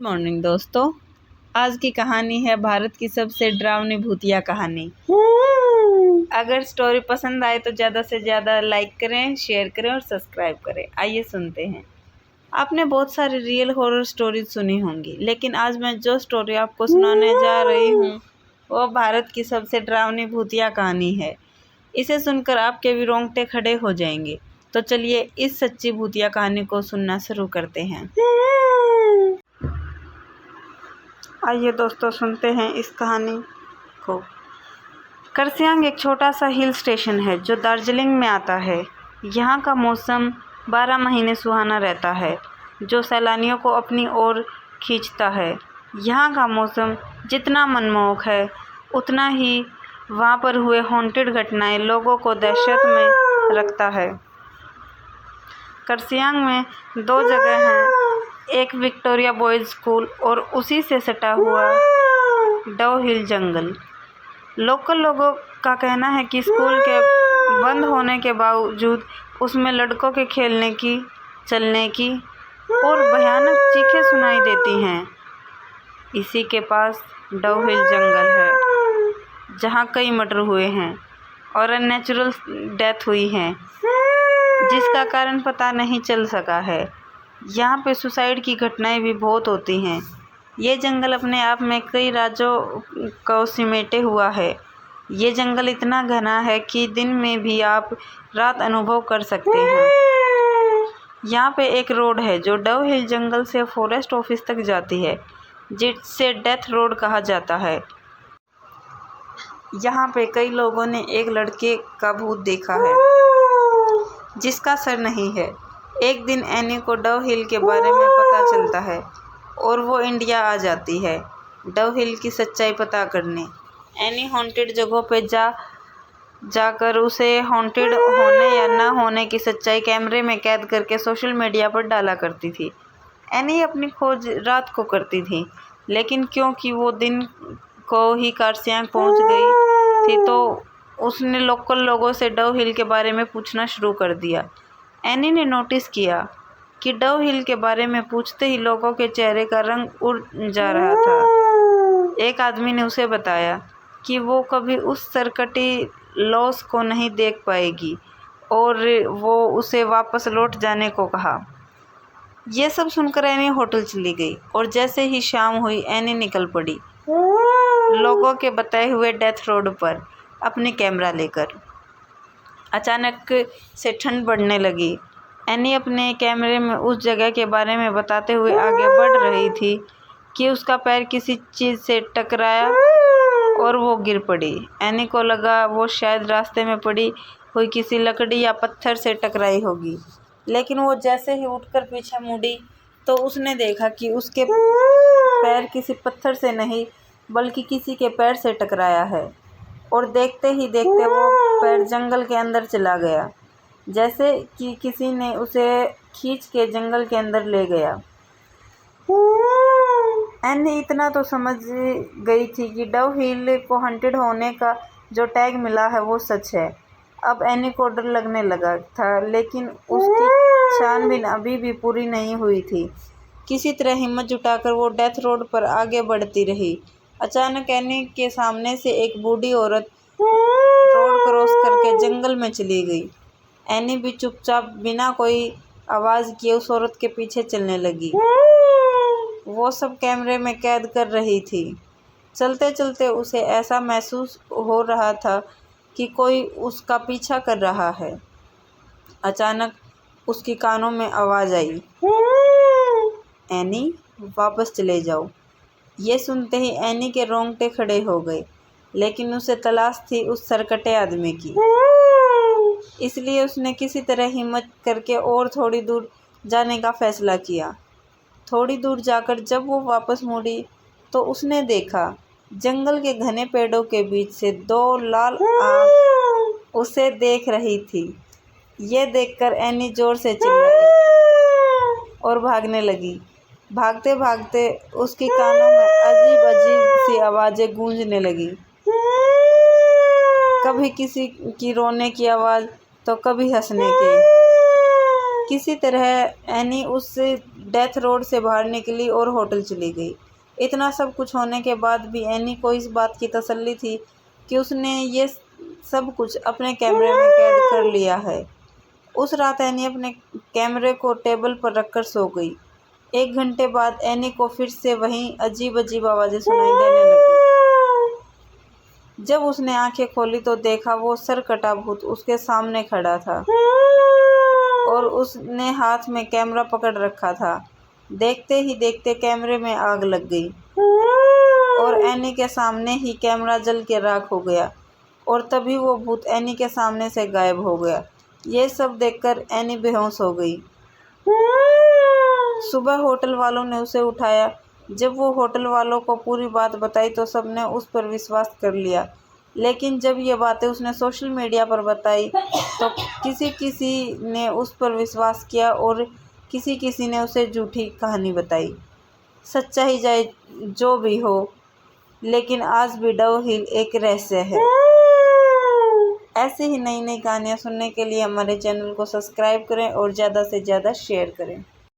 Morning दोस्तों। आज की कहानी है भारत की सबसे डरावनी भूतिया कहानी। अगर स्टोरी पसंद आए तो ज़्यादा से ज़्यादा लाइक करें, शेयर करें और सब्सक्राइब करें। आइए सुनते हैं। आपने बहुत सारी रियल हॉरर स्टोरीज सुनी होंगी, लेकिन आज मैं जो स्टोरी आपको सुनाने जा रही हूँ वो भारत की सबसे डरावनी भूतिया कहानी है। इसे सुनकर आपके भी रोंगटे खड़े हो जाएंगे। तो चलिए इस सच्ची भूतिया कहानी को सुनना शुरू करते हैं। आइए दोस्तों सुनते हैं इस कहानी को। करसियांग एक छोटा सा हिल स्टेशन है जो दार्जिलिंग में आता है। यहाँ का मौसम 12 महीने सुहाना रहता है, जो सैलानियों को अपनी ओर खींचता है। यहाँ का मौसम जितना मनमोहक है, उतना ही वहाँ पर हुए हॉन्टेड घटनाएं लोगों को दहशत में रखता है। करसियांग में 2 जगह हैं, एक विक्टोरिया बॉयज़ स्कूल और उसी से सटा हुआ डव हिल जंगल। लोकल लोगों का कहना है कि स्कूल के बंद होने के बावजूद उसमें लड़कों के खेलने की, चलने की और भयानक चीखें सुनाई देती हैं। इसी के पास डव हिल जंगल है, जहाँ कई मर्डर हुए हैं और अननेचुरल डेथ हुई है, जिसका कारण पता नहीं चल सका है। यहाँ पे सुसाइड की घटनाएं भी बहुत होती हैं। ये जंगल अपने आप में कई राज्यों को सिमेटे हुआ है। ये जंगल इतना घना है कि दिन में भी आप रात अनुभव कर सकते हैं। यहाँ पे एक रोड है जो डव हिल जंगल से फॉरेस्ट ऑफिस तक जाती है, जिसे डेथ रोड कहा जाता है। यहाँ पे कई लोगों ने एक लड़के का भूत देखा है जिसका सर नहीं है। एक दिन एनी को डव हिल के बारे में पता चलता है और वो इंडिया आ जाती है डव हिल की सच्चाई पता करने। एनी हॉन्टेड जगहों पे जाकर उसे हॉन्टेड होने या ना होने की सच्चाई कैमरे में कैद करके सोशल मीडिया पर डाला करती थी। एनी अपनी खोज रात को करती थी, लेकिन क्योंकि वो दिन को ही करसियांग पहुंच गई थी तो उसने लोकल लोगों से डव हिल के बारे में पूछना शुरू कर दिया। एनी ने नोटिस किया कि डव हिल के बारे में पूछते ही लोगों के चेहरे का रंग उड़ जा रहा था। एक आदमी ने उसे बताया कि वो कभी उस सरकटी लॉस को नहीं देख पाएगी और वो उसे वापस लौट जाने को कहा। ये सब सुनकर एनी होटल चली गई और जैसे ही शाम हुई एनी निकल पड़ी लोगों के बताए हुए डेथ रोड पर अपने कैमरा लेकर। अचानक से ठंड बढ़ने लगी। एनी अपने कैमरे में उस जगह के बारे में बताते हुए आगे बढ़ रही थी कि उसका पैर किसी चीज़ से टकराया और वो गिर पड़ी। एनी को लगा वो शायद रास्ते में पड़ी हुई किसी लकड़ी या पत्थर से टकराई होगी, लेकिन वो जैसे ही उठकर पीछे मुड़ी तो उसने देखा कि उसके पैर किसी पत्थर से नहीं बल्कि किसी के पैर से टकराया है और देखते ही देखते वो पैर जंगल के अंदर चला गया, जैसे कि किसी ने उसे खींच के जंगल के अंदर ले गया। एनी इतना तो समझ गई थी कि डव हिल को हंटेड होने का जो टैग मिला है वो सच है। अब एनी को डर लगने लगा था, लेकिन उसकी छानबीन अभी भी पूरी नहीं हुई थी। किसी तरह हिम्मत जुटाकर वो डेथ रोड पर आगे बढ़ती रही। अचानक एनी के सामने से एक बूढ़ी औरत रोड क्रॉस करके जंगल में चली गई। एनी भी चुपचाप बिना कोई आवाज़ किए उस औरत के पीछे चलने लगी। वो सब कैमरे में कैद कर रही थी। चलते चलते उसे ऐसा महसूस हो रहा था कि कोई उसका पीछा कर रहा है। अचानक उसकी कानों में आवाज़ आई, एनी वापस चले जाओ। ये सुनते ही एनी के रोंगटे खड़े हो गए, लेकिन उसे तलाश थी उस सरकटे आदमी की, इसलिए उसने किसी तरह हिम्मत करके और थोड़ी दूर जाने का फैसला किया। थोड़ी दूर जाकर जब वो वापस मुड़ी तो उसने देखा जंगल के घने पेड़ों के बीच से 2 लाल आँख उसे देख रही थी। ये देखकर एनी जोर से चिल्लाई और भागने लगी। भागते भागते उसकी कानों में अजीब अजीब सी आवाज़ें गूंजने लगी, कभी किसी की रोने की आवाज़ तो कभी हंसने की। किसी तरह एनी उस डेथ रोड से बाहर निकली और होटल चली गई। इतना सब कुछ होने के बाद भी एनी को इस बात की तसल्ली थी कि उसने ये सब कुछ अपने कैमरे में कैद कर लिया है। उस रात एनी अपने कैमरे को टेबल पर रखकर सो गई। 1 घंटे बाद एनी को फिर से वही अजीब अजीब आवाज़ें सुनाई देने लगी। जब उसने आंखें खोली तो देखा वो सरकटा भूत उसके सामने खड़ा था और उसने हाथ में कैमरा पकड़ रखा था। देखते ही देखते कैमरे में आग लग गई और एनी के सामने ही कैमरा जल के राख हो गया और तभी वो भूत एनी के सामने से गायब हो गया। ये सब देखकर एनी बेहोश हो गई। सुबह होटल वालों ने उसे उठाया। जब वो होटल वालों को पूरी बात बताई तो सबने उस पर विश्वास कर लिया, लेकिन जब ये बातें उसने सोशल मीडिया पर बताई तो किसी ने उस पर विश्वास किया और किसी ने उसे झूठी कहानी बताई। सच्चाई चाहे जो भी हो, लेकिन आज भी डव हिल एक रहस्य है। ऐसे ही नई नई कहानियाँ सुनने के लिए हमारे चैनल को सब्सक्राइब करें और ज़्यादा से ज़्यादा शेयर करें।